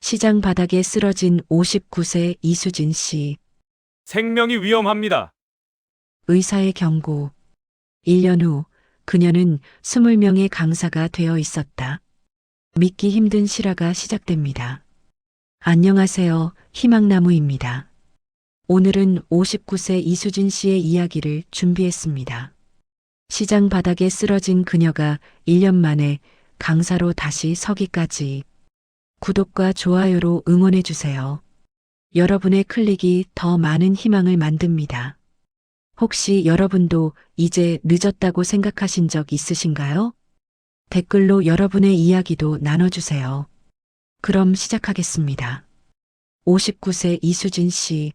시장 바닥에 쓰러진 59세 이수진 씨. 생명이 위험합니다. 의사의 경고. 1년 후 그녀는 20명의 강사가 되어 있었다. 믿기 힘든 실화가 시작됩니다. 안녕하세요. 희망나무입니다. 오늘은 59세 이수진 씨의 이야기를 준비했습니다. 시장 바닥에 쓰러진 그녀가 1년 만에 강사로 다시 서기까지. 구독과 좋아요로 응원해주세요. 여러분의 클릭이 더 많은 희망을 만듭니다. 혹시 여러분도 이제 늦었다고 생각하신 적 있으신가요? 댓글로 여러분의 이야기도 나눠주세요. 그럼 시작하겠습니다. 59세 이수진 씨.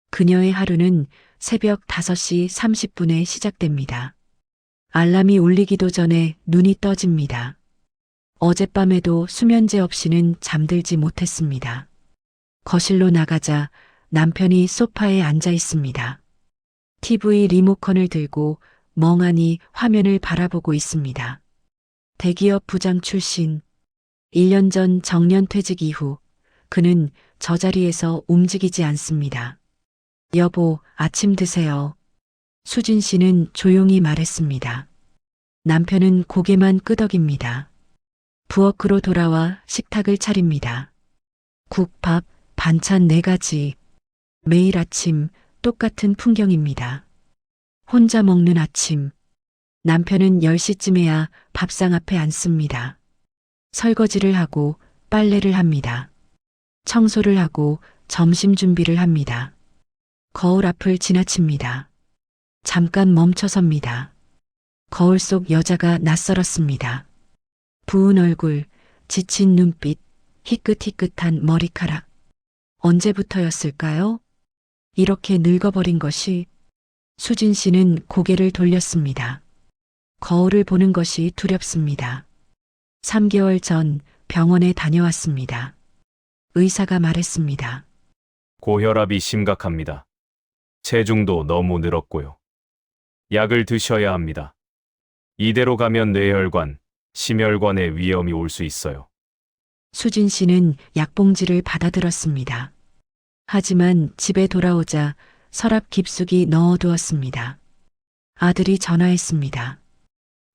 그녀의 하루는 새벽 5시 30분에 시작됩니다. 알람이 울리기도 전에 눈이 떠집니다. 어젯밤에도 수면제 없이는 잠들지 못했습니다. 거실로 나가자 남편이 소파에 앉아 있습니다. TV 리모컨을 들고 멍하니 화면을 바라보고 있습니다. 대기업 부장 출신. 1년 전 정년퇴직 이후 그는 저 자리에서 움직이지 않습니다. 여보, 아침 드세요. 수진 씨는 조용히 말했습니다. 남편은 고개만 끄덕입니다. 부엌으로 돌아와 식탁을 차립니다. 국, 밥, 반찬 4가지. 매일 아침 똑같은 풍경입니다. 혼자 먹는 아침. 남편은 10시쯤에야 밥상 앞에 앉습니다. 설거지를 하고 빨래를 합니다. 청소를 하고 점심 준비를 합니다. 거울 앞을 지나칩니다. 잠깐 멈춰섭니다. 거울 속 여자가 낯설었습니다. 부은 얼굴, 지친 눈빛, 희끗희끗한 머리카락. 언제부터였을까요? 이렇게 늙어버린 것이. 수진 씨는 고개를 돌렸습니다. 거울을 보는 것이 두렵습니다. 3개월 전 병원에 다녀왔습니다. 의사가 말했습니다. 고혈압이 심각합니다. 체중도 너무 늘었고요. 약을 드셔야 합니다. 이대로 가면 뇌혈관, 심혈관에 위험이 올 수 있어요. 수진 씨는 약봉지를 받아들었습니다. 하지만 집에 돌아오자 서랍 깊숙이 넣어두었습니다. 아들이 전화했습니다.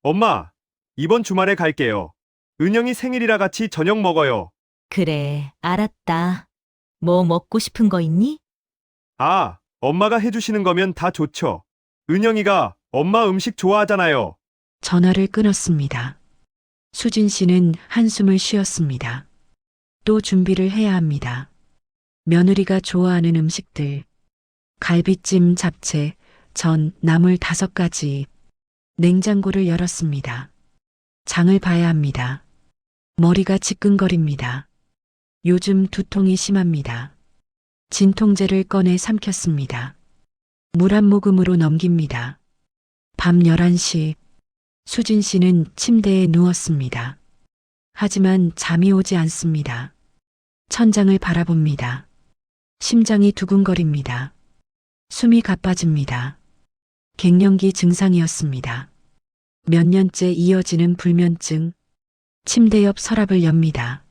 엄마, 이번 주말에 갈게요. 은영이 생일이라 같이 저녁 먹어요. 그래, 알았다. 뭐 먹고 싶은 거 있니? 아, 엄마가 해주시는 거면 다 좋죠. 은영이가 엄마 음식 좋아하잖아요. 전화를 끊었습니다. 수진 씨는 한숨을 쉬었습니다. 또 준비를 해야 합니다. 며느리가 좋아하는 음식들. 갈비찜, 잡채, 전, 나물 5가지. 냉장고를 열었습니다. 장을 봐야 합니다. 머리가 지끈거립니다. 요즘 두통이 심합니다. 진통제를 꺼내 삼켰습니다. 물 한 모금으로 넘깁니다. 밤 11시. 수진 씨는 침대에 누웠습니다. 하지만 잠이 오지 않습니다. 천장을 바라봅니다. 심장이 두근거립니다. 숨이 가빠집니다. 갱년기 증상이었습니다. 몇 년째 이어지는 불면증. 침대 옆 서랍을 엽니다.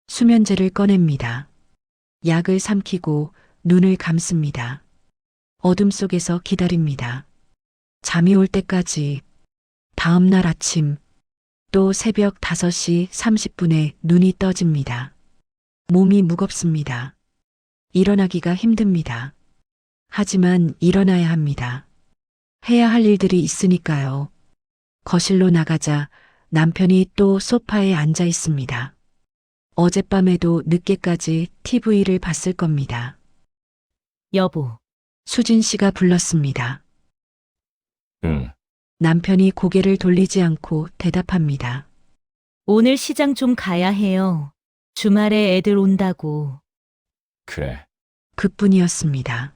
수면제를 꺼냅니다. 약을 삼키고 눈을 감습니다. 어둠 속에서 기다립니다. 잠이 올 때까지. 다음 날 아침. 또 새벽 5시 30분에 눈이 떠집니다. 몸이 무겁습니다. 일어나기가 힘듭니다. 하지만 일어나야 합니다. 해야 할 일들이 있으니까요. 거실로 나가자 남편이 또 소파에 앉아 있습니다. 어젯밤에도 늦게까지 TV를 봤을 겁니다. 여보, 수진 씨가 불렀습니다. 응, 남편이 고개를 돌리지 않고 대답합니다. 오늘 시장 좀 가야 해요. 주말에 애들 온다고. 그래. 그뿐이었습니다.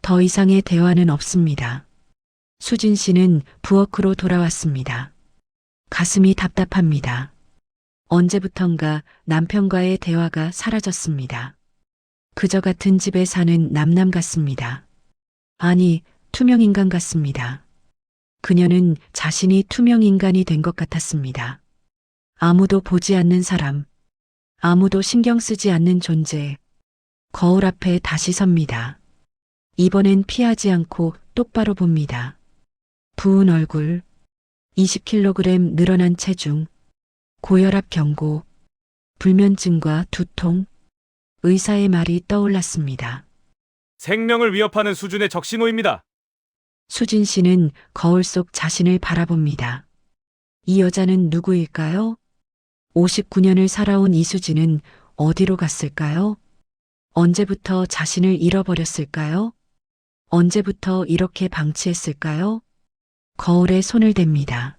더 이상의 대화는 없습니다. 수진 씨는 부엌으로 돌아왔습니다. 가슴이 답답합니다. 언제부턴가 남편과의 대화가 사라졌습니다. 그저 같은 집에 사는 남남 같습니다. 아니, 투명인간 같습니다. 그녀는 자신이 투명인간이 된 것 같았습니다. 아무도 보지 않는 사람, 아무도 신경 쓰지 않는 존재. 거울 앞에 다시 섭니다. 이번엔 피하지 않고 똑바로 봅니다. 부은 얼굴, 20kg 늘어난 체중, 고혈압 경고, 불면증과 두통, 의사의 말이 떠올랐습니다. 생명을 위협하는 수준의 적신호입니다. 수진 씨는 거울 속 자신을 바라봅니다. 이 여자는 누구일까요? 59년을 살아온 이수진은 어디로 갔을까요? 언제부터 자신을 잃어버렸을까요? 언제부터 이렇게 방치했을까요? 거울에 손을 댑니다.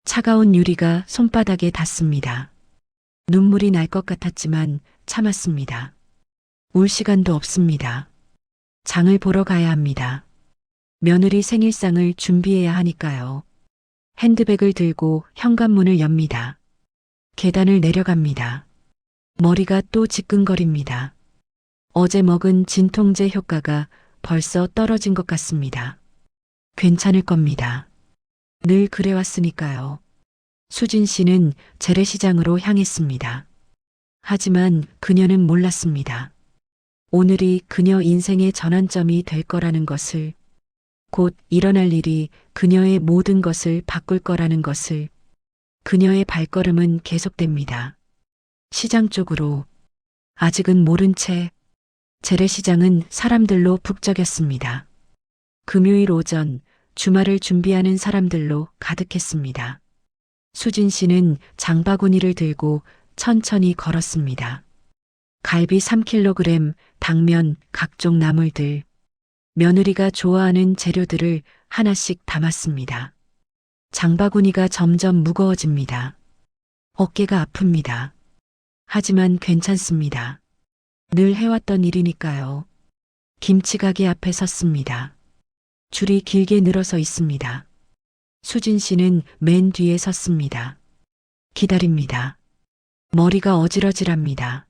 차가운 유리가 손바닥에 닿습니다. 눈물이 날 것 같았지만 참았습니다. 울 시간도 없습니다. 장을 보러 가야 합니다. 며느리 생일상을 준비해야 하니까요. 핸드백을 들고 현관문을 엽니다. 계단을 내려갑니다. 머리가 또 지끈거립니다. 어제 먹은 진통제 효과가 벌써 떨어진 것 같습니다. 괜찮을 겁니다. 늘 그래왔으니까요. 수진 씨는 재래시장으로 향했습니다. 하지만 그녀는 몰랐습니다. 오늘이 그녀 인생의 전환점이 될 거라는 것을, 곧 일어날 일이 그녀의 모든 것을 바꿀 거라는 것을. 그녀의 발걸음은 계속됩니다. 시장 쪽으로. 아직은 모른 채 재래시장은 사람들로 북적였습니다. 금요일 오전 주말을 준비하는 사람들로 가득했습니다. 수진 씨는 장바구니를 들고 천천히 걸었습니다. 갈비 3kg, 당면, 각종 나물들, 며느리가 좋아하는 재료들을 하나씩 담았습니다. 장바구니가 점점 무거워집니다. 어깨가 아픕니다. 하지만 괜찮습니다. 늘 해왔던 일이니까요. 김치가게 앞에 섰습니다. 줄이 길게 늘어서 있습니다. 수진 씨는 맨 뒤에 섰습니다. 기다립니다. 머리가 어지러질합니다.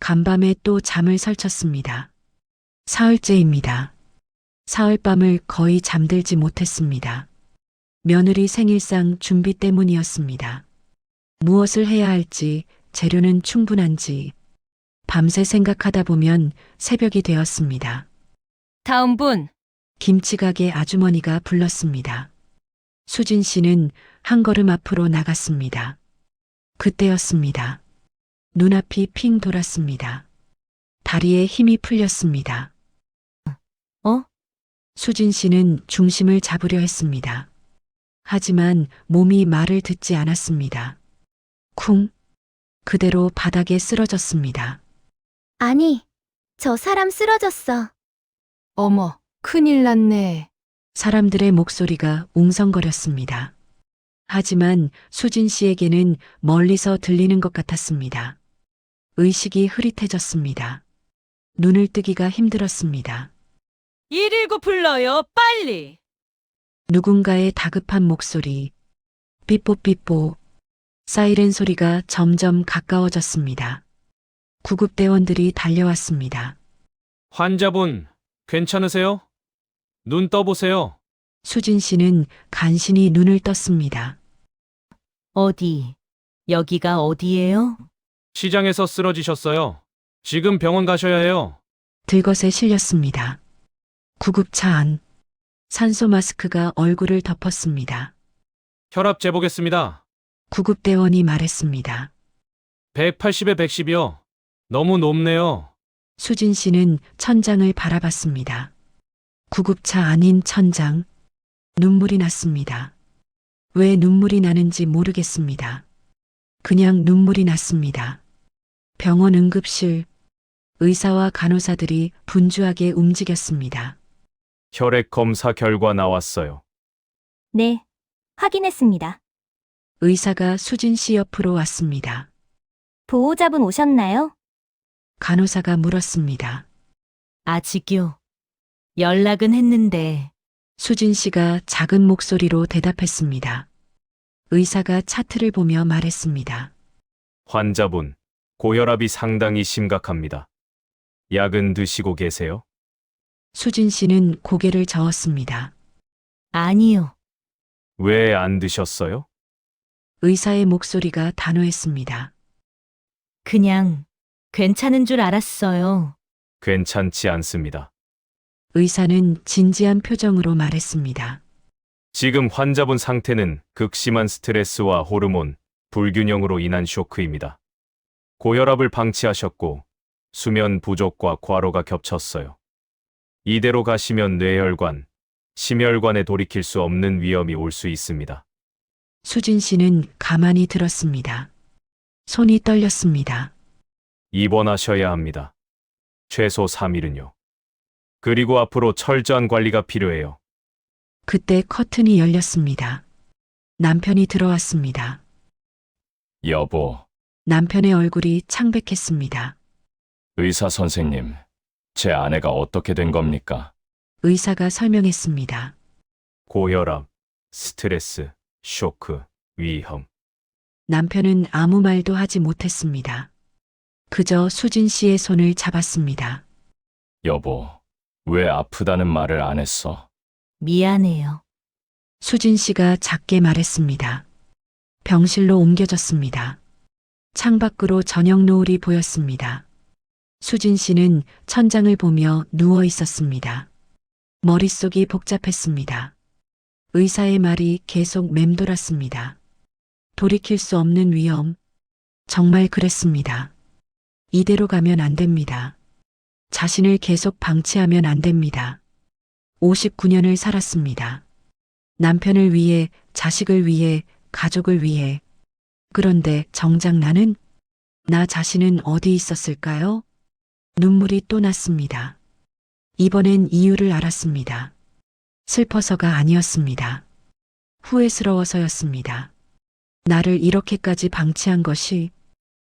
간밤에 또 잠을 설쳤습니다. 사흘째입니다. 사흘밤을 거의 잠들지 못했습니다. 며느리 생일상 준비 때문이었습니다. 무엇을 해야 할지, 재료는 충분한지, 밤새 생각하다 보면 새벽이 되었습니다. 다음 분. 김치가게 아주머니가 불렀습니다. 수진 씨는 한 걸음 앞으로 나갔습니다. 그때였습니다. 눈앞이 핑 돌았습니다. 다리에 힘이 풀렸습니다. 어? 수진 씨는 중심을 잡으려 했습니다. 하지만 몸이 말을 듣지 않았습니다. 쿵! 그대로 바닥에 쓰러졌습니다. 아니, 저 사람 쓰러졌어. 어머, 큰일 났네. 사람들의 목소리가 웅성거렸습니다. 하지만 수진 씨에게는 멀리서 들리는 것 같았습니다. 의식이 흐릿해졌습니다. 눈을 뜨기가 힘들었습니다. 119 불러요, 빨리. 누군가의 다급한 목소리, 삐뽀삐뽀, 사이렌 소리가 점점 가까워졌습니다. 구급대원들이 달려왔습니다. 환자분, 괜찮으세요? 눈 떠보세요. 수진 씨는 간신히 눈을 떴습니다. 어디? 여기가 어디예요? 시장에서 쓰러지셨어요. 지금 병원 가셔야 해요. 들것에 실렸습니다. 구급차 안. 산소 마스크가 얼굴을 덮었습니다. 혈압 재보겠습니다. 구급대원이 말했습니다. 180에 110이요. 너무 높네요. 수진 씨는 천장을 바라봤습니다. 구급차 아닌 천장. 눈물이 났습니다. 왜 눈물이 나는지 모르겠습니다. 그냥 눈물이 났습니다. 병원 응급실. 의사와 간호사들이 분주하게 움직였습니다. 혈액 검사 결과 나왔어요. 네, 확인했습니다. 의사가 수진 씨 옆으로 왔습니다. 보호자분 오셨나요? 간호사가 물었습니다. 아직요. 연락은 했는데. 수진 씨가 작은 목소리로 대답했습니다. 의사가 차트를 보며 말했습니다. 환자분, 고혈압이 상당히 심각합니다. 약은 드시고 계세요? 수진 씨는 고개를 저었습니다. 아니요. 왜 안 드셨어요? 의사의 목소리가 단호했습니다. 그냥 괜찮은 줄 알았어요. 괜찮지 않습니다. 의사는 진지한 표정으로 말했습니다. 지금 환자분 상태는 극심한 스트레스와 호르몬 불균형으로 인한 쇼크입니다. 고혈압을 방치하셨고 수면 부족과 과로가 겹쳤어요. 이대로 가시면 뇌혈관, 심혈관에 돌이킬 수 없는 위험이 올 수 있습니다. 수진 씨는 가만히 들었습니다. 손이 떨렸습니다. 입원하셔야 합니다. 최소 3일은요. 그리고 앞으로 철저한 관리가 필요해요. 그때 커튼이 열렸습니다. 남편이 들어왔습니다. 여보, 남편의 얼굴이 창백했습니다. 의사 선생님, 제 아내가 어떻게 된 겁니까? 의사가 설명했습니다. 고혈압, 스트레스, 쇼크, 위험. 남편은 아무 말도 하지 못했습니다. 그저 수진 씨의 손을 잡았습니다. 여보, 왜 아프다는 말을 안 했어? 미안해요. 수진 씨가 작게 말했습니다. 병실로 옮겨졌습니다. 창밖으로 저녁 노을이 보였습니다. 수진 씨는 천장을 보며 누워 있었습니다. 머릿속이 복잡했습니다. 의사의 말이 계속 맴돌았습니다. 돌이킬 수 없는 위험. 정말 그랬습니다. 이대로 가면 안 됩니다. 자신을 계속 방치하면 안 됩니다. 59년을 살았습니다. 남편을 위해, 자식을 위해, 가족을 위해. 그런데 정작 나는? 나 자신은 어디 있었을까요? 눈물이 또 났습니다. 이번엔 이유를 알았습니다. 슬퍼서가 아니었습니다. 후회스러워서였습니다. 나를 이렇게까지 방치한 것이,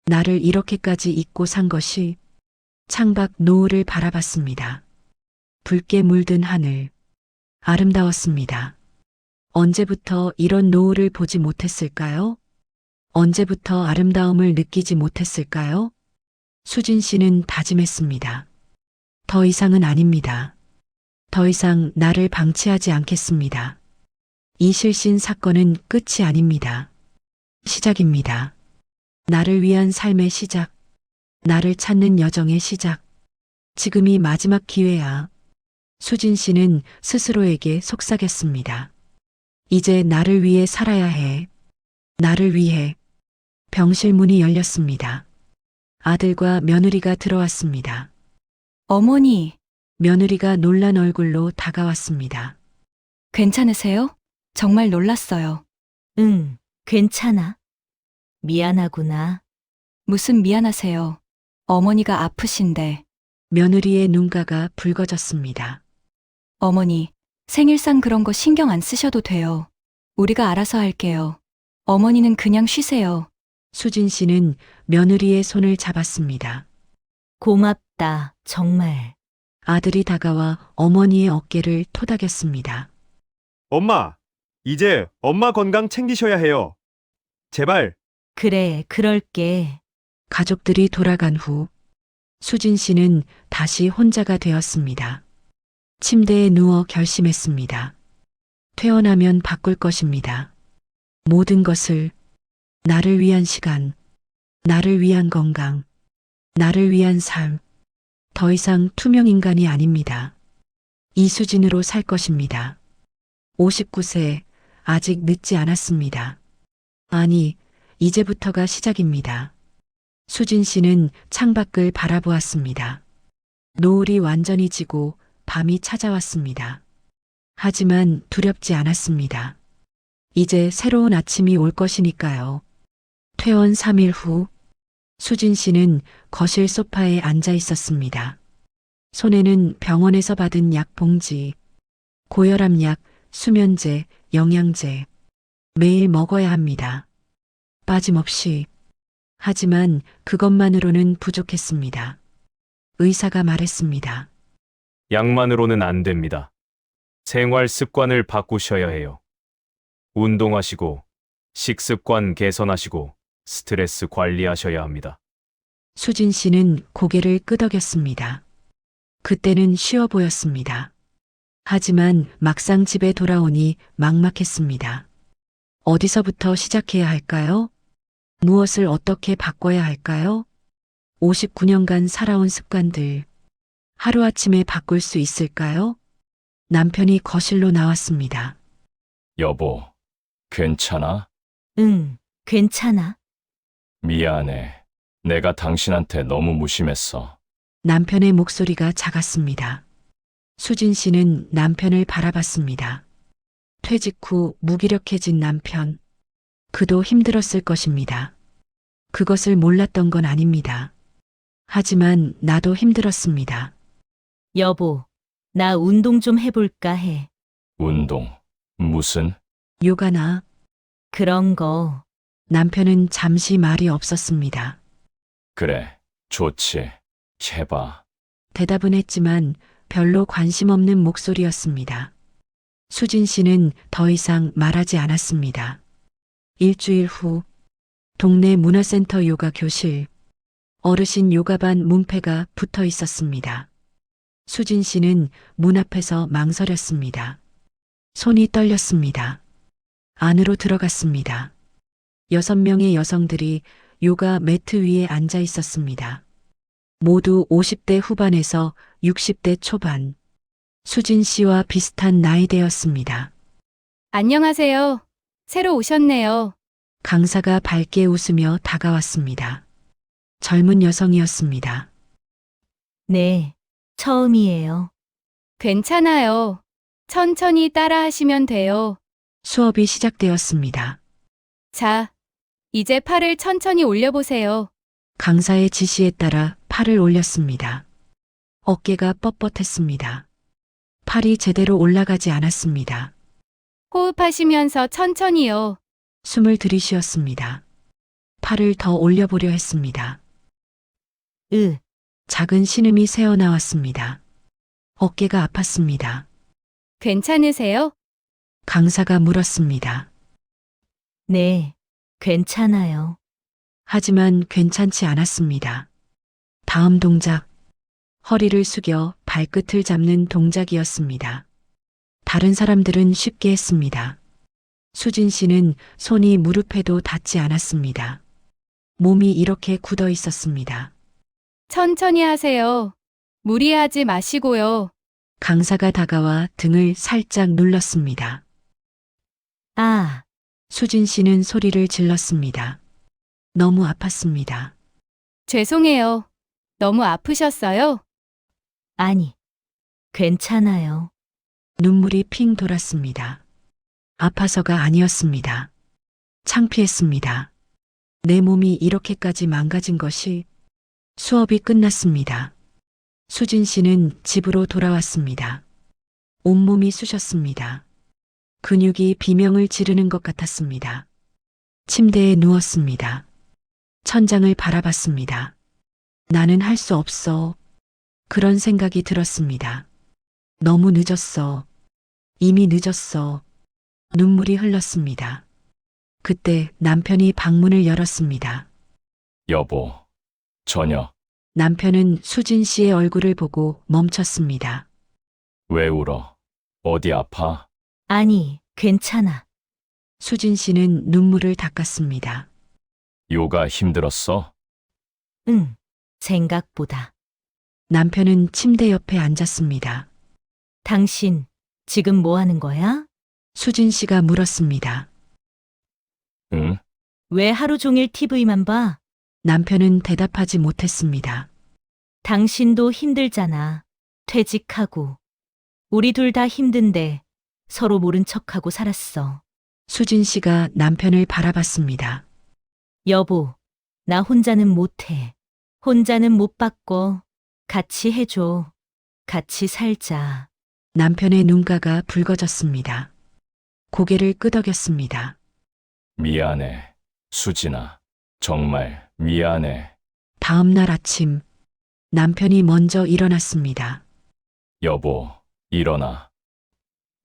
나를 이렇게까지 잊고 산 것이. 창밖 노을을 바라봤습니다. 붉게 물든 하늘. 아름다웠습니다. 언제부터 이런 노을을 보지 못했을까요? 언제부터 아름다움을 느끼지 못했을까요? 수진 씨는 다짐했습니다. 더 이상은 아닙니다. 더 이상 나를 방치하지 않겠습니다. 이 실신 사건은 끝이 아닙니다. 시작입니다. 나를 위한 삶의 시작. 나를 찾는 여정의 시작. 지금이 마지막 기회야. 수진 씨는 스스로에게 속삭였습니다. 이제 나를 위해 살아야 해. 나를 위해. 병실 문이 열렸습니다. 아들과 며느리가 들어왔습니다. 어머니, 며느리가 놀란 얼굴로 다가왔습니다. 괜찮으세요? 정말 놀랐어요. 응, 괜찮아. 미안하구나. 무슨 미안하세요. 어머니가 아프신데. 며느리의 눈가가 붉어졌습니다. 어머니, 생일상 그런 거 신경 안 쓰셔도 돼요. 우리가 알아서 할게요. 어머니는 그냥 쉬세요. 수진 씨는 며느리의 손을 잡았습니다. 고맙다, 정말. 아들이 다가와 어머니의 어깨를 토닥였습니다. 엄마, 이제 엄마 건강 챙기셔야 해요. 제발. 그래, 그럴게. 가족들이 돌아간 후 수진 씨는 다시 혼자가 되었습니다. 침대에 누워 결심했습니다. 퇴원하면 바꿀 것입니다. 모든 것을. 나를 위한 시간, 나를 위한 건강, 나를 위한 삶. 더 이상 투명 인간이 아닙니다. 이수진으로 살 것입니다. 59세, 아직 늦지 않았습니다. 아니, 이제부터가 시작입니다. 수진 씨는 창밖을 바라보았습니다. 노을이 완전히 지고 밤이 찾아왔습니다. 하지만 두렵지 않았습니다. 이제 새로운 아침이 올 것이니까요. 퇴원 3일 후, 수진 씨는 거실 소파에 앉아 있었습니다. 손에는 병원에서 받은 약 봉지, 고혈압 약, 수면제, 영양제. 매일 먹어야 합니다. 빠짐없이. 하지만 그것만으로는 부족했습니다. 의사가 말했습니다. 약만으로는 안 됩니다. 생활 습관을 바꾸셔야 해요. 운동하시고, 식습관 개선하시고, 스트레스 관리하셔야 합니다. 수진 씨는 고개를 끄덕였습니다. 그때는 쉬워 보였습니다. 하지만 막상 집에 돌아오니 막막했습니다. 어디서부터 시작해야 할까요? 무엇을 어떻게 바꿔야 할까요? 59년간 살아온 습관들 하루아침에 바꿀 수 있을까요? 남편이 거실로 나왔습니다. 여보, 괜찮아? 응, 괜찮아. 미안해. 내가 당신한테 너무 무심했어. 남편의 목소리가 작았습니다. 수진 씨는 남편을 바라봤습니다. 퇴직 후 무기력해진 남편. 그도 힘들었을 것입니다. 그것을 몰랐던 건 아닙니다. 하지만 나도 힘들었습니다. 여보, 나 운동 좀 해볼까 해. 운동. 무슨? 요가나. 그런 거. 남편은 잠시 말이 없었습니다. 그래, 좋지. 해봐. 대답은 했지만 별로 관심 없는 목소리였습니다. 수진 씨는 더 이상 말하지 않았습니다. 일주일 후, 동네 문화센터 요가 교실, 어르신 요가반 문패가 붙어 있었습니다. 수진 씨는 문 앞에서 망설였습니다. 손이 떨렸습니다. 안으로 들어갔습니다. 6명의 여성들이 요가 매트 위에 앉아 있었습니다. 모두 50대 후반에서 60대 초반. 수진 씨와 비슷한 나이대였습니다. 안녕하세요. 새로 오셨네요. 강사가 밝게 웃으며 다가왔습니다. 젊은 여성이었습니다. 네, 처음이에요. 괜찮아요. 천천히 따라 하시면 돼요. 수업이 시작되었습니다. 자, 이제 팔을 천천히 올려보세요. 강사의 지시에 따라 팔을 올렸습니다. 어깨가 뻣뻣했습니다. 팔이 제대로 올라가지 않았습니다. 호흡하시면서 천천히요. 숨을 들이쉬었습니다. 팔을 더 올려보려 했습니다. 작은 신음이 새어나왔습니다. 어깨가 아팠습니다. 괜찮으세요? 강사가 물었습니다. 네, 괜찮아요. 하지만 괜찮지 않았습니다. 다음 동작, 허리를 숙여 발끝을 잡는 동작이었습니다. 다른 사람들은 쉽게 했습니다. 수진 씨는 손이 무릎에도 닿지 않았습니다. 몸이 이렇게 굳어 있었습니다. 천천히 하세요. 무리하지 마시고요. 강사가 다가와 등을 살짝 눌렀습니다. 아, 수진 씨는 소리를 질렀습니다. 너무 아팠습니다. 죄송해요. 너무 아프셨어요? 아니, 괜찮아요. 눈물이 핑 돌았습니다. 아파서가 아니었습니다. 창피했습니다. 내 몸이 이렇게까지 망가진 것이. 수업이 끝났습니다. 수진 씨는 집으로 돌아왔습니다. 온몸이 쑤셨습니다. 근육이 비명을 지르는 것 같았습니다. 침대에 누웠습니다. 천장을 바라봤습니다. 나는 할 수 없어. 그런 생각이 들었습니다. 너무 늦었어. 이미 늦었어. 눈물이 흘렀습니다. 그때 남편이 방문을 열었습니다. 여보, 저녁. 남편은 수진 씨의 얼굴을 보고 멈췄습니다. 왜 울어? 어디 아파? 아니, 괜찮아. 수진 씨는 눈물을 닦았습니다. 요가 힘들었어? 응, 생각보다. 남편은 침대 옆에 앉았습니다. 당신, 지금 뭐 하는 거야? 수진 씨가 물었습니다. 응? 왜 하루 종일 TV만 봐? 남편은 대답하지 못했습니다. 당신도 힘들잖아. 퇴직하고. 우리 둘 다 힘든데 서로 모른 척하고 살았어. 수진 씨가 남편을 바라봤습니다. 여보, 나 혼자는 못해. 혼자는 못 바꿔. 같이 해줘. 같이 살자. 남편의 눈가가 붉어졌습니다. 고개를 끄덕였습니다. 미안해. 수진아. 정말 미안해. 다음 날 아침, 남편이 먼저 일어났습니다. 여보, 일어나.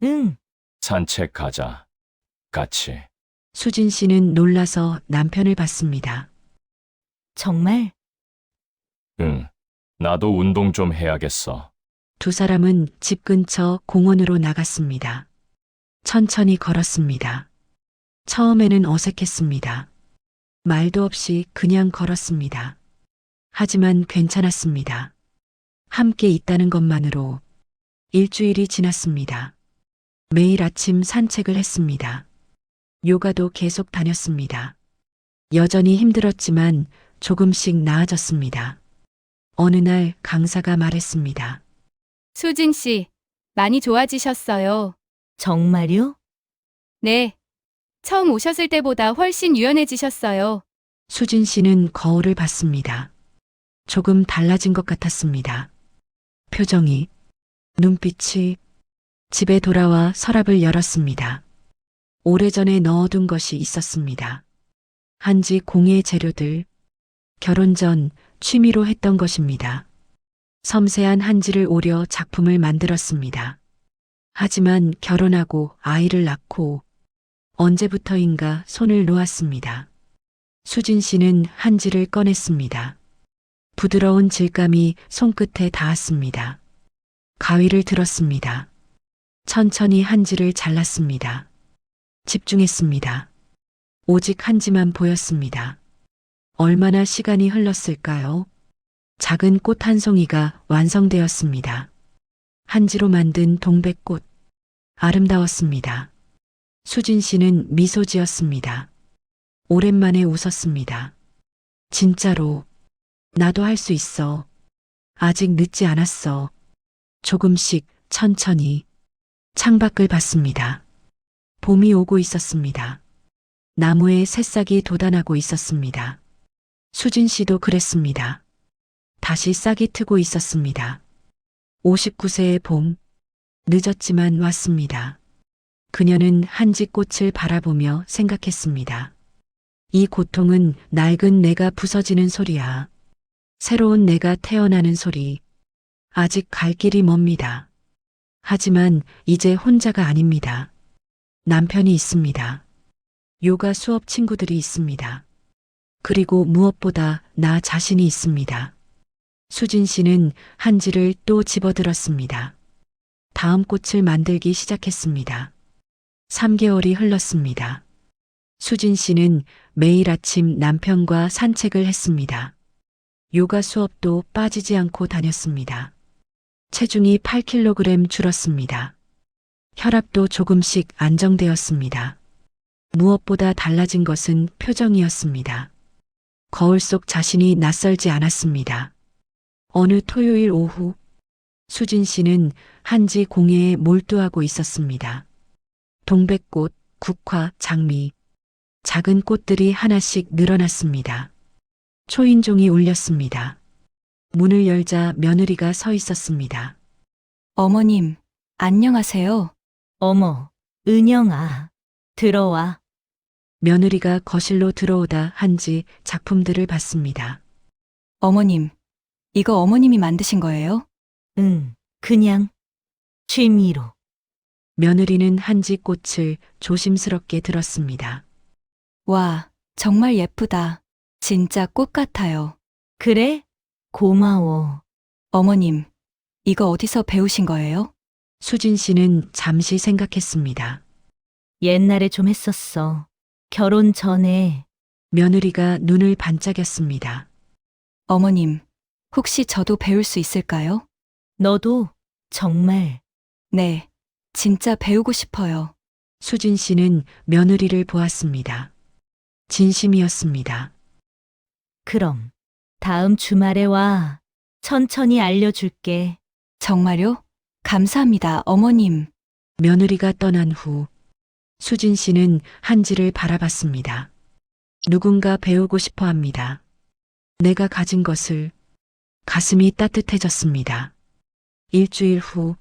응, 산책 가자. 같이. 수진 씨는 놀라서 남편을 봤습니다. 정말? 응. 나도 운동 좀 해야겠어. 두 사람은 집 근처 공원으로 나갔습니다. 천천히 걸었습니다. 처음에는 어색했습니다. 말도 없이 그냥 걸었습니다. 하지만 괜찮았습니다. 함께 있다는 것만으로 일주일이 지났습니다. 매일 아침 산책을 했습니다. 요가도 계속 다녔습니다. 여전히 힘들었지만 조금씩 나아졌습니다. 어느 날 강사가 말했습니다. 수진 씨, 많이 좋아지셨어요. 정말요? 네. 처음 오셨을 때보다 훨씬 유연해지셨어요. 수진 씨는 거울을 봤습니다. 조금 달라진 것 같았습니다. 표정이, 눈빛이. 집에 돌아와 서랍을 열었습니다. 오래전에 넣어둔 것이 있었습니다. 한지 공예 재료들, 결혼 전 취미로 했던 것입니다. 섬세한 한지를 오려 작품을 만들었습니다. 하지만 결혼하고 아이를 낳고 언제부터인가 손을 놓았습니다. 수진 씨는 한지를 꺼냈습니다. 부드러운 질감이 손끝에 닿았습니다. 가위를 들었습니다. 천천히 한지를 잘랐습니다. 집중했습니다. 오직 한지만 보였습니다. 얼마나 시간이 흘렀을까요? 작은 꽃 한 송이가 완성되었습니다. 한지로 만든 동백꽃. 아름다웠습니다. 수진 씨는 미소 지었습니다. 오랜만에 웃었습니다. 진짜로, 나도 할 수 있어. 아직 늦지 않았어. 조금씩 천천히. 창밖을 봤습니다. 봄이 오고 있었습니다. 나무에 새싹이 돋아나고 있었습니다. 수진 씨도 그랬습니다. 다시 싹이 트고 있었습니다. 59세의 봄, 늦었지만 왔습니다. 그녀는 한지꽃을 바라보며 생각했습니다. 이 고통은 낡은 내가 부서지는 소리야. 새로운 내가 태어나는 소리. 아직 갈 길이 멉니다. 하지만 이제 혼자가 아닙니다. 남편이 있습니다. 요가 수업 친구들이 있습니다. 그리고 무엇보다 나 자신이 있습니다. 수진 씨는 한지를 또 집어들었습니다. 다음 꽃을 만들기 시작했습니다. 3개월이 흘렀습니다. 수진 씨는 매일 아침 남편과 산책을 했습니다. 요가 수업도 빠지지 않고 다녔습니다. 체중이 8kg 줄었습니다. 혈압도 조금씩 안정되었습니다. 무엇보다 달라진 것은 표정이었습니다. 거울 속 자신이 낯설지 않았습니다. 어느 토요일 오후, 수진 씨는 한지 공예에 몰두하고 있었습니다. 동백꽃, 국화, 장미, 작은 꽃들이 하나씩 늘어났습니다. 초인종이 울렸습니다. 문을 열자 며느리가 서 있었습니다. 어머님, 안녕하세요. 어머, 은영아. 들어와. 며느리가 거실로 들어오다 한지 작품들을 봤습니다. 어머님, 이거 어머님이 만드신 거예요? 응, 그냥 취미로. 며느리는 한지 꽃을 조심스럽게 들었습니다. 와, 정말 예쁘다. 진짜 꽃 같아요. 그래? 고마워. 어머님, 이거 어디서 배우신 거예요? 수진 씨는 잠시 생각했습니다. 옛날에 좀 했었어. 결혼 전에. 며느리가 눈을 반짝였습니다. 어머님, 혹시 저도 배울 수 있을까요? 너도 정말. 네, 진짜 배우고 싶어요. 수진 씨는 며느리를 보았습니다. 진심이었습니다. 그럼 다음 주말에 와. 천천히 알려줄게. 정말요? 감사합니다, 어머님. 며느리가 떠난 후 수진 씨는 한지를 바라봤습니다. 누군가 배우고 싶어 합니다. 내가 가진 것을. 가슴이 따뜻해졌습니다. 일주일 후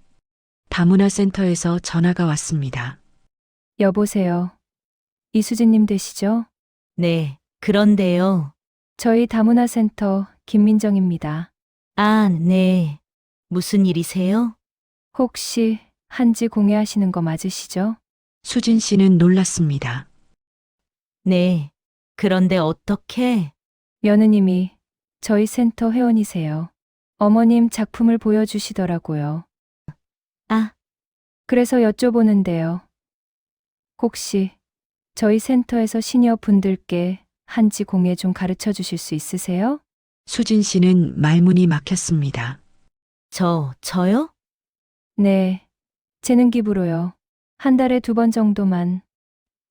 다문화 센터에서 전화가 왔습니다. 여보세요. 이수진님 되시죠? 네, 그런데요. 저희 다문화센터 김민정입니다. 아, 네. 무슨 일이세요? 혹시 한지 공예하시는 거 맞으시죠? 수진 씨는 놀랐습니다. 네. 그런데 어떻게? 며느님이 저희 센터 회원이세요. 어머님 작품을 보여주시더라고요. 아. 그래서 여쭤보는데요. 혹시 저희 센터에서 시니어 분들께 한지 공예 좀 가르쳐 주실 수 있으세요? 수진 씨는 말문이 막혔습니다. 저요? 네. 재능 기부로요. 한 달에 2번 정도만.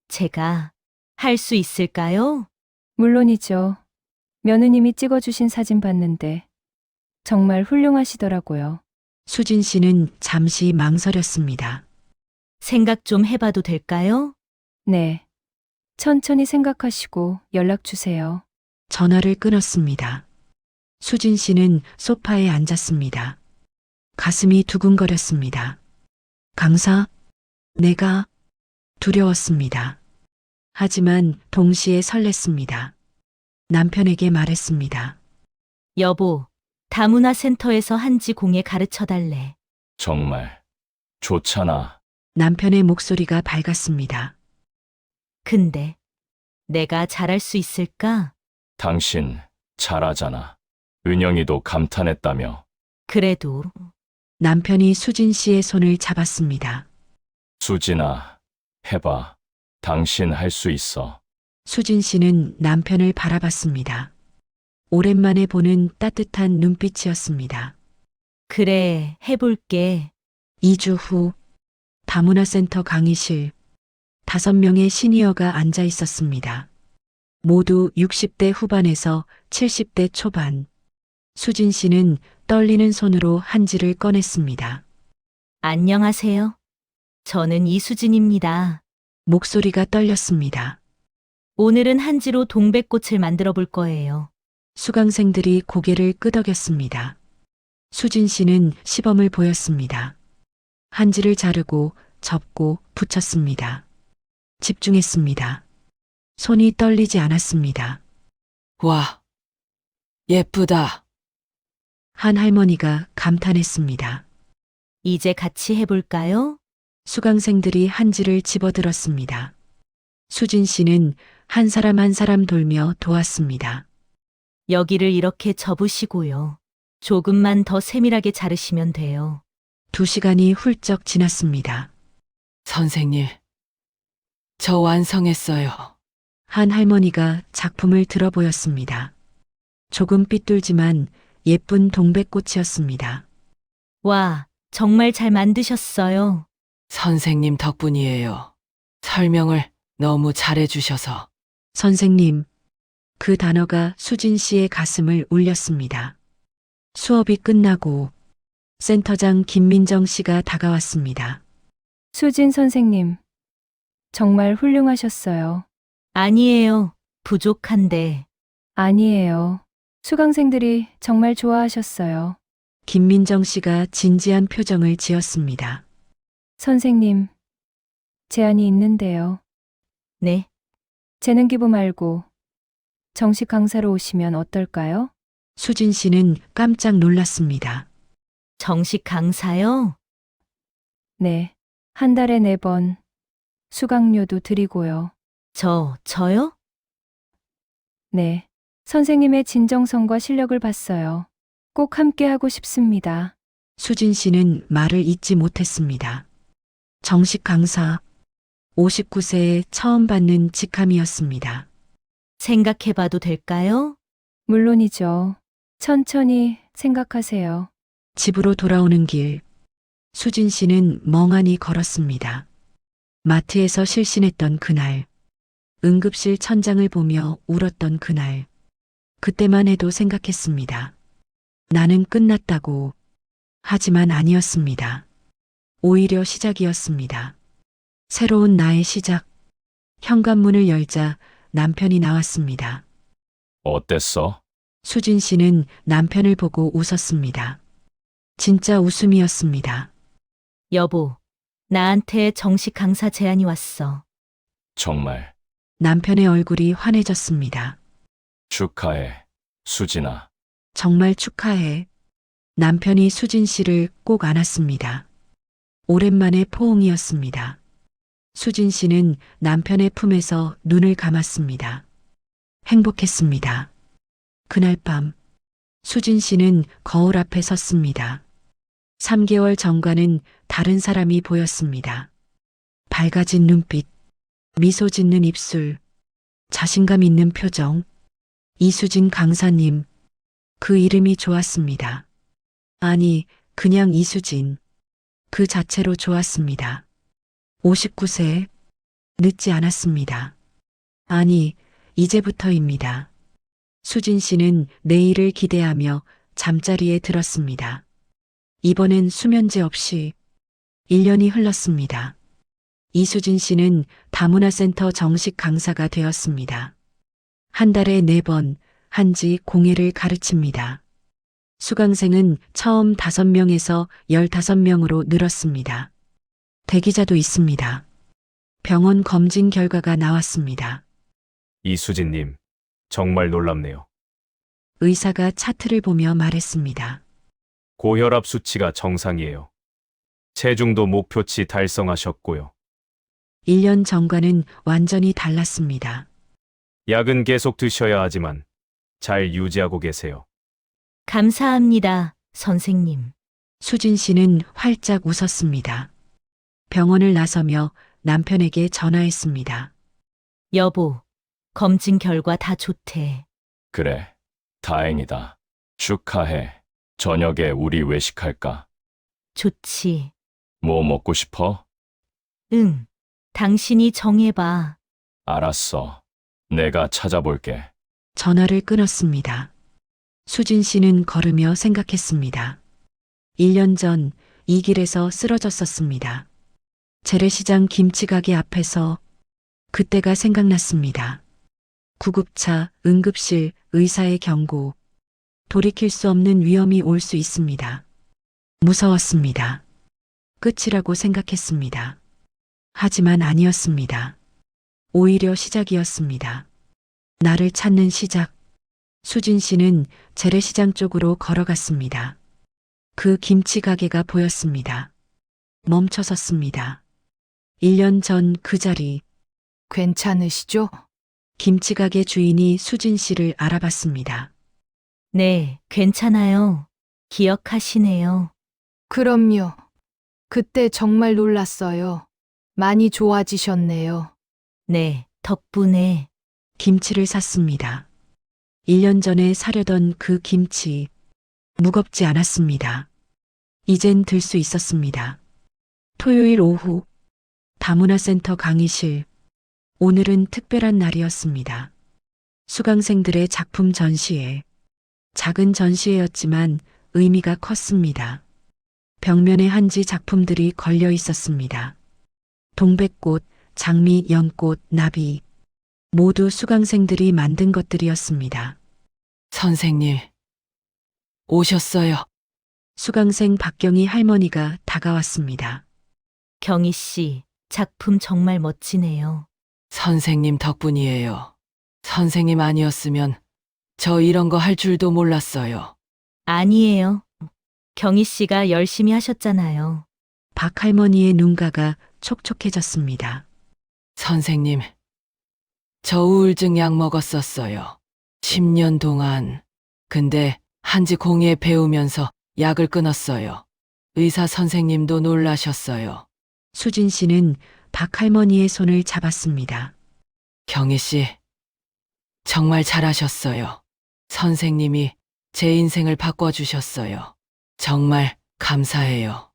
제가 할 수 있을까요? 물론이죠. 며느님이 찍어주신 사진 봤는데 정말 훌륭하시더라고요. 수진 씨는 잠시 망설였습니다. 생각 좀 해봐도 될까요? 네. 천천히 생각하시고 연락 주세요. 전화를 끊었습니다. 수진 씨는 소파에 앉았습니다. 가슴이 두근거렸습니다. 강사? 내가 두려웠습니다. 하지만 동시에 설렜습니다. 남편에게 말했습니다. 여보, 다문화 센터에서 한지 공예 가르쳐 달래. 정말 좋잖아. 남편의 목소리가 밝았습니다. 근데 내가 잘할 수 있을까? 당신 잘하잖아. 은영이도 감탄했다며. 그래도 남편이 수진 씨의 손을 잡았습니다. 수진아, 해봐. 당신 할 수 있어. 수진 씨는 남편을 바라봤습니다. 오랜만에 보는 따뜻한 눈빛이었습니다. 그래, 해볼게. 2주 후 다문화센터 강의실 5명의 시니어가 앉아 있었습니다. 모두 60대 후반에서 70대 초반. 수진 씨는 떨리는 손으로 한지를 꺼냈습니다. 안녕하세요. 저는 이수진입니다. 목소리가 떨렸습니다. 오늘은 한지로 동백꽃을 만들어 볼 거예요. 수강생들이 고개를 끄덕였습니다. 수진 씨는 시범을 보였습니다. 한지를 자르고 접고 붙였습니다. 집중했습니다. 손이 떨리지 않았습니다. 와, 예쁘다. 한 할머니가 감탄했습니다. 이제 같이 해볼까요? 수강생들이 한지를 집어들었습니다. 수진 씨는 한 사람 한 사람 돌며 도왔습니다. 여기를 이렇게 접으시고요. 조금만 더 세밀하게 자르시면 돼요. 2시간이 훌쩍 지났습니다. 선생님, 저 완성했어요. 한 할머니가 작품을 들어 보였습니다. 조금 삐뚤지만 예쁜 동백꽃이었습니다. 와, 정말 잘 만드셨어요. 선생님 덕분이에요. 설명을 너무 잘해주셔서. 선생님, 그 단어가 수진 씨의 가슴을 울렸습니다. 수업이 끝나고 센터장 김민정 씨가 다가왔습니다. 수진 선생님, 정말 훌륭하셨어요. 아니에요. 부족한데. 아니에요. 수강생들이 정말 좋아하셨어요. 김민정 씨가 진지한 표정을 지었습니다. 선생님, 제안이 있는데요. 네, 재능 기부 말고 정식 강사로 오시면 어떨까요? 수진 씨는 깜짝 놀랐습니다. 정식 강사요? 네. 한 달에 4번. 수강료도 드리고요. 저요? 네. 선생님의 진정성과 실력을 봤어요. 꼭 함께 하고 싶습니다. 수진 씨는 말을 잇지 못했습니다. 정식 강사, 59세에 처음 받는 직함이었습니다. 생각해봐도 될까요? 물론이죠. 천천히 생각하세요. 집으로 돌아오는 길, 수진 씨는 멍하니 걸었습니다. 마트에서 실신했던 그날, 응급실 천장을 보며 울었던 그날, 그때만 해도 생각했습니다. 나는 끝났다고. 하지만 아니었습니다. 오히려 시작이었습니다. 새로운 나의 시작. 현관문을 열자 남편이 나왔습니다. 어땠어? 수진 씨는 남편을 보고 웃었습니다. 진짜 웃음이었습니다. 여보, 나한테 정식 강사 제안이 왔어. 정말 남편의 얼굴이 환해졌습니다. 축하해, 수진아. 정말 축하해. 남편이 수진 씨를 꼭 안았습니다. 오랜만에 포옹이었습니다. 수진 씨는 남편의 품에서 눈을 감았습니다. 행복했습니다. 그날 밤, 수진 씨는 거울 앞에 섰습니다. 3개월 전과는 다른 사람이 보였습니다. 밝아진 눈빛, 미소 짓는 입술, 자신감 있는 표정. 이수진 강사님, 그 이름이 좋았습니다. 아니, 그냥 이수진. 그 자체로 좋았습니다. 59세. 늦지 않았습니다. 아니, 이제부터입니다. 수진 씨는 내일을 기대하며 잠자리에 들었습니다. 이번엔 수면제 없이 1년이 흘렀습니다. 이수진 씨는 다문화센터 정식 강사가 되었습니다. 한 달에 4번 한지 공예를 가르칩니다. 수강생은 처음 5명에서 15명으로 늘었습니다. 대기자도 있습니다. 병원 검진 결과가 나왔습니다. 이수진님, 정말 놀랍네요. 의사가 차트를 보며 말했습니다. 고혈압 수치가 정상이에요. 체중도 목표치 달성하셨고요. 1년 전과는 완전히 달랐습니다. 약은 계속 드셔야 하지만 잘 유지하고 계세요. 감사합니다, 선생님. 수진 씨는 활짝 웃었습니다. 병원을 나서며 남편에게 전화했습니다. 여보, 검진 결과 다 좋대. 그래, 다행이다. 축하해. 저녁에 우리 외식할까? 좋지. 뭐 먹고 싶어? 응. 당신이 정해봐. 알았어. 내가 찾아볼게. 전화를 끊었습니다. 수진 씨는 걸으며 생각했습니다. 1년 전 이 길에서 쓰러졌었습니다. 재래시장 김치가게 앞에서 그때가 생각났습니다. 구급차, 응급실, 의사의 경고. 돌이킬 수 없는 위험이 올 수 있습니다. 무서웠습니다. 끝이라고 생각했습니다. 하지만 아니었습니다. 오히려 시작이었습니다. 나를 찾는 시작. 수진 씨는 재래시장 쪽으로 걸어갔습니다. 그 김치 가게가 보였습니다. 멈춰섰습니다. 1년 전 그 자리. 괜찮으시죠? 김치 가게 주인이 수진 씨를 알아봤습니다. 네, 괜찮아요. 기억하시네요. 그럼요. 그때 정말 놀랐어요. 많이 좋아지셨네요. 네, 덕분에. 김치를 샀습니다. 1년 전에 사려던 그 김치. 무겁지 않았습니다. 이젠 들 수 있었습니다. 토요일 오후 다문화센터 강의실. 오늘은 특별한 날이었습니다. 수강생들의 작품 전시회. 작은 전시회였지만 의미가 컸습니다. 벽면에 한지 작품들이 걸려 있었습니다. 동백꽃, 장미, 연꽃, 나비. 모두 수강생들이 만든 것들이었습니다. 선생님, 오셨어요. 수강생 박경희 할머니가 다가왔습니다. 경희 씨, 작품 정말 멋지네요. 선생님 덕분이에요. 선생님 아니었으면 저 이런 거 할 줄도 몰랐어요. 아니에요. 경희 씨가 열심히 하셨잖아요. 박 할머니의 눈가가 촉촉해졌습니다. 선생님, 저 우울증 약 먹었었어요. 10년 동안. 근데 한지 공예 배우면서 약을 끊었어요. 의사 선생님도 놀라셨어요. 수진 씨는 박 할머니의 손을 잡았습니다. 경희 씨, 정말 잘하셨어요. 선생님이 제 인생을 바꿔주셨어요. 정말 감사해요.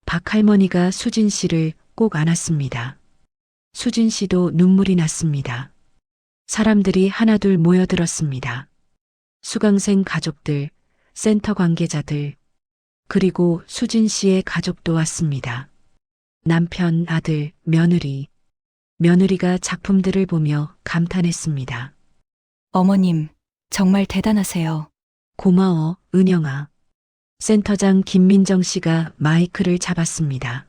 박 할머니가 수진 씨를 꼭 안았습니다. 수진 씨도 눈물이 났습니다. 사람들이 하나둘 모여들었습니다. 수강생 가족들, 센터 관계자들, 그리고 수진 씨의 가족도 왔습니다. 남편, 아들, 며느리. 며느리가 작품들을 보며 감탄했습니다. 어머님, 정말 대단하세요. 고마워, 은영아. 센터장 김민정 씨가 마이크를 잡았습니다.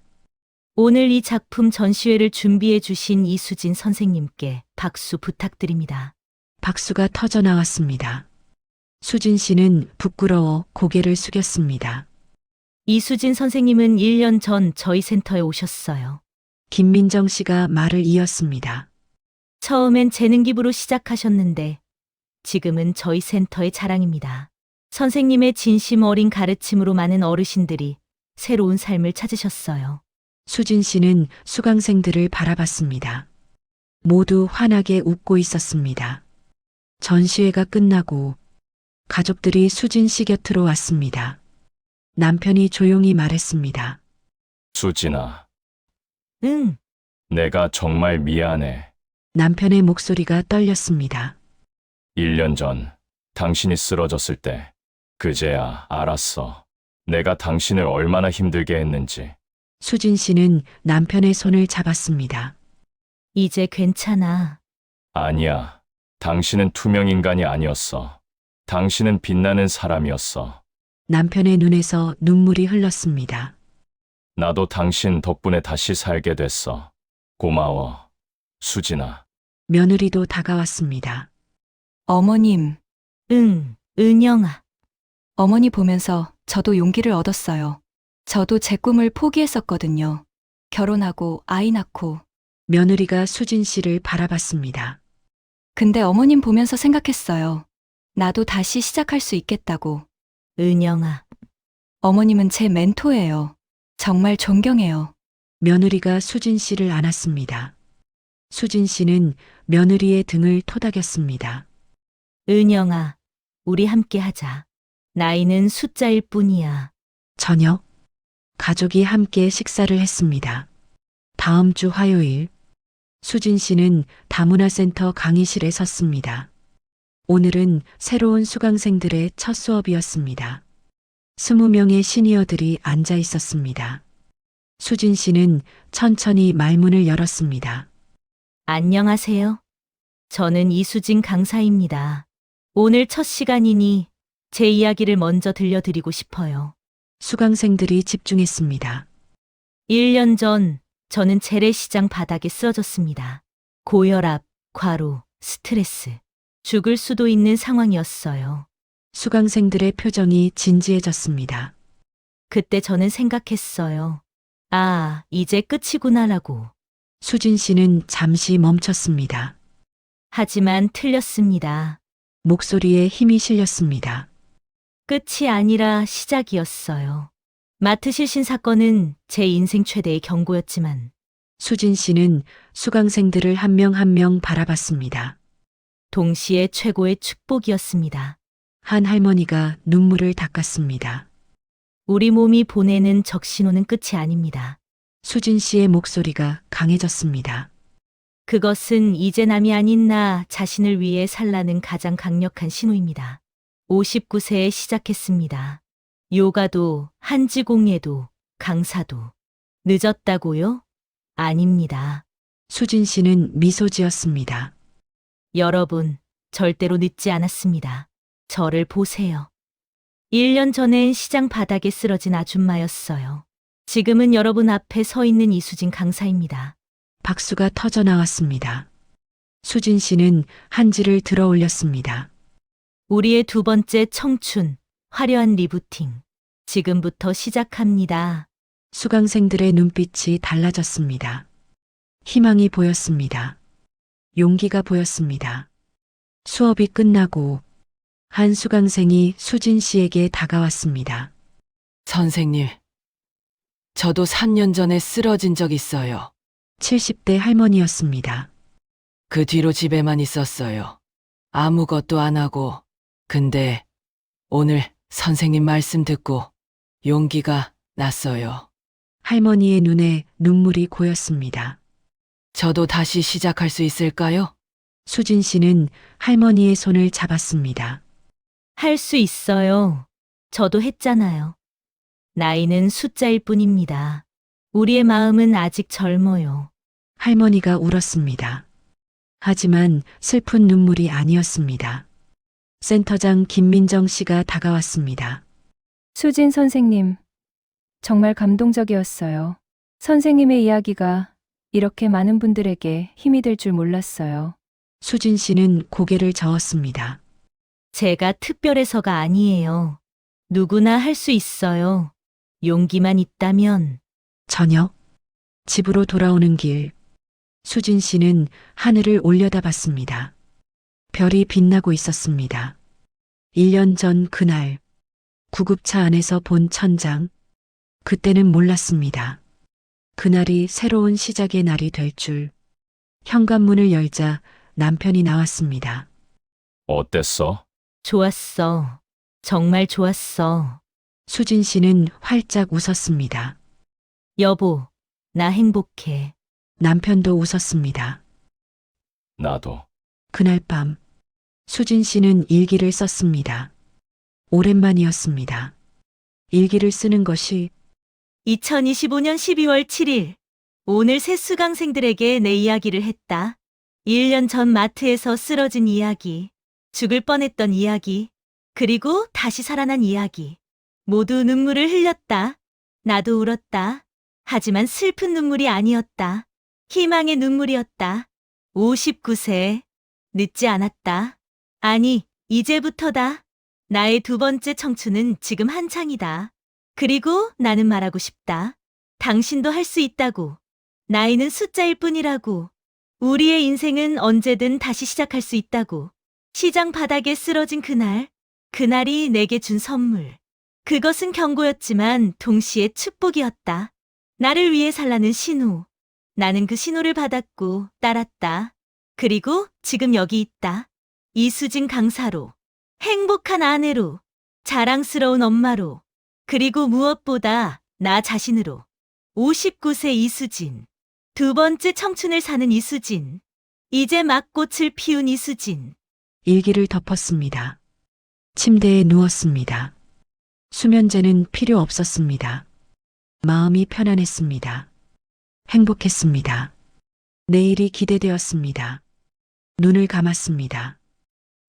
오늘 이 작품 전시회를 준비해 주신 이수진 선생님께 박수 부탁드립니다. 박수가 터져 나왔습니다. 수진 씨는 부끄러워 고개를 숙였습니다. 이수진 선생님은 1년 전 저희 센터에 오셨어요. 김민정 씨가 말을 이었습니다. 처음엔 재능 기부로 시작하셨는데 지금은 저희 센터의 자랑입니다. 선생님의 진심 어린 가르침으로 많은 어르신들이 새로운 삶을 찾으셨어요. 수진 씨는 수강생들을 바라봤습니다. 모두 환하게 웃고 있었습니다. 전시회가 끝나고 가족들이 수진 씨 곁으로 왔습니다. 남편이 조용히 말했습니다. 수진아, 응, 내가 정말 미안해. 남편의 목소리가 떨렸습니다. 1년 전 당신이 쓰러졌을 때 그제야 알았어. 내가 당신을 얼마나 힘들게 했는지. 수진 씨는 남편의 손을 잡았습니다. 이제 괜찮아. 아니야. 당신은 투명 인간이 아니었어. 당신은 빛나는 사람이었어. 남편의 눈에서 눈물이 흘렀습니다. 나도 당신 덕분에 다시 살게 됐어. 고마워, 수진아. 며느리도 다가왔습니다. 어머님, 응, 은영아. 어머니 보면서 저도 용기를 얻었어요. 저도 제 꿈을 포기했었거든요. 결혼하고 아이 낳고. 며느리가 수진 씨를 바라봤습니다. 근데 어머님 보면서 생각했어요. 나도 다시 시작할 수 있겠다고. 은영아. 어머님은 제 멘토예요. 정말 존경해요. 며느리가 수진 씨를 안았습니다. 수진 씨는 며느리의 등을 토닥였습니다. 은영아, 우리 함께 하자. 나이는 숫자일 뿐이야. 저녁, 가족이 함께 식사를 했습니다. 다음 주 화요일, 수진 씨는 다문화센터 강의실에 섰습니다. 오늘은 새로운 수강생들의 첫 수업이었습니다. 20명의 시니어들이 앉아 있었습니다. 수진 씨는 천천히 말문을 열었습니다. 안녕하세요. 저는 이수진 강사입니다. 오늘 첫 시간이니 제 이야기를 먼저 들려드리고 싶어요. 수강생들이 집중했습니다. 1년 전 저는 재래시장 바닥에 쓰러졌습니다. 고혈압, 과로, 스트레스. 죽을 수도 있는 상황이었어요. 수강생들의 표정이 진지해졌습니다. 그때 저는 생각했어요. 아, 이제 끝이구나라고. 수진 씨는 잠시 멈췄습니다. 하지만 틀렸습니다. 목소리에 힘이 실렸습니다. 끝이 아니라 시작이었어요. 맡으실 사건은 제 인생 최대의 경고였지만 수진 씨는 수강생들을 한 명 한 명 바라봤습니다. 동시에 최고의 축복이었습니다. 한 할머니가 눈물을 닦았습니다. 우리 몸이 보내는 적신호는 끝이 아닙니다. 수진 씨의 목소리가 강해졌습니다. 그것은 이제 남이 아닌 나 자신을 위해 살라는 가장 강력한 신호입니다. 59세에 시작했습니다. 요가도, 한지공예도, 강사도. 늦었다고요? 아닙니다. 수진 씨는 미소 지었습니다. 여러분, 절대로 늦지 않았습니다. 저를 보세요. 1년 전엔 시장 바닥에 쓰러진 아줌마였어요. 지금은 여러분 앞에 서 있는 이수진 강사입니다. 박수가 터져 나왔습니다. 수진 씨는 한지를 들어 올렸습니다. 우리의 두 번째 청춘, 화려한 리부팅. 지금부터 시작합니다. 수강생들의 눈빛이 달라졌습니다. 희망이 보였습니다. 용기가 보였습니다. 수업이 끝나고 한 수강생이 수진 씨에게 다가왔습니다. 선생님, 저도 3년 전에 쓰러진 적 있어요. 70대 할머니였습니다. 그 뒤로 집에만 있었어요. 아무것도 안 하고. 근데 오늘 선생님 말씀 듣고 용기가 났어요. 할머니의 눈에 눈물이 고였습니다. 저도 다시 시작할 수 있을까요? 수진 씨는 할머니의 손을 잡았습니다. 할 수 있어요. 저도 했잖아요. 나이는 숫자일 뿐입니다. 우리의 마음은 아직 젊어요. 할머니가 울었습니다. 하지만 슬픈 눈물이 아니었습니다. 센터장 김민정 씨가 다가왔습니다. 수진 선생님, 정말 감동적이었어요. 선생님의 이야기가 이렇게 많은 분들에게 힘이 될 줄 몰랐어요. 수진 씨는 고개를 저었습니다. 제가 특별해서가 아니에요. 누구나 할 수 있어요. 용기만 있다면. 저녁, 집으로 돌아오는 길, 수진 씨는 하늘을 올려다봤습니다. 별이 빛나고 있었습니다. 1년 전 그날, 구급차 안에서 본 천장, 그때는 몰랐습니다. 그날이 새로운 시작의 날이 될 줄. 현관문을 열자 남편이 나왔습니다. 어땠어? 좋았어. 정말 좋았어. 수진 씨는 활짝 웃었습니다. 여보, 나 행복해. 남편도 웃었습니다. 나도. 그날 밤 수진 씨는 일기를 썼습니다. 오랜만이었습니다. 일기를 쓰는 것이 2025년 12월 7일. 오늘 새 수강생들에게 내 이야기를 했다. 1년 전 마트에서 쓰러진 이야기, 죽을 뻔했던 이야기, 그리고 다시 살아난 이야기. 모두 눈물을 흘렸다. 나도 울었다. 하지만 슬픈 눈물이 아니었다. 희망의 눈물이었다. 59세. 늦지 않았다. 아니, 이제부터다. 나의 두 번째 청춘은 지금 한창이다. 그리고 나는 말하고 싶다. 당신도 할 수 있다고. 나이는 숫자일 뿐이라고. 우리의 인생은 언제든 다시 시작할 수 있다고. 시장 바닥에 쓰러진 그날, 그날이 내게 준 선물. 그것은 경고였지만 동시에 축복이었다. 나를 위해 살라는 신호. 나는 그 신호를 받았고 따랐다. 그리고 지금 여기 있다. 이수진 강사로. 행복한 아내로. 자랑스러운 엄마로. 그리고 무엇보다 나 자신으로. 59세 이수진. 두 번째 청춘을 사는 이수진. 이제 막 꽃을 피운 이수진. 일기를 덮었습니다. 침대에 누웠습니다. 수면제는 필요 없었습니다. 마음이 편안했습니다. 행복했습니다. 내일이 기대되었습니다. 눈을 감았습니다.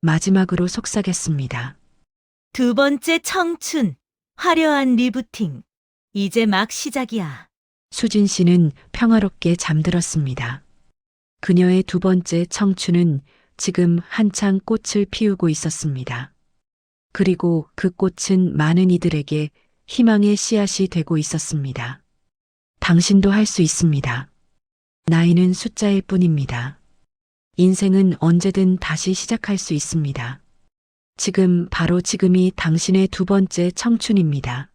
마지막으로 속삭였습니다. 두 번째 청춘. 화려한 리부팅. 이제 막 시작이야. 수진 씨는 평화롭게 잠들었습니다. 그녀의 두 번째 청춘은 지금 한창 꽃을 피우고 있었습니다. 그리고 그 꽃은 많은 이들에게 희망의 씨앗이 되고 있었습니다. 당신도 할 수 있습니다. 나이는 숫자일 뿐입니다. 인생은 언제든 다시 시작할 수 있습니다. 지금, 바로 지금이 당신의 두 번째 청춘입니다.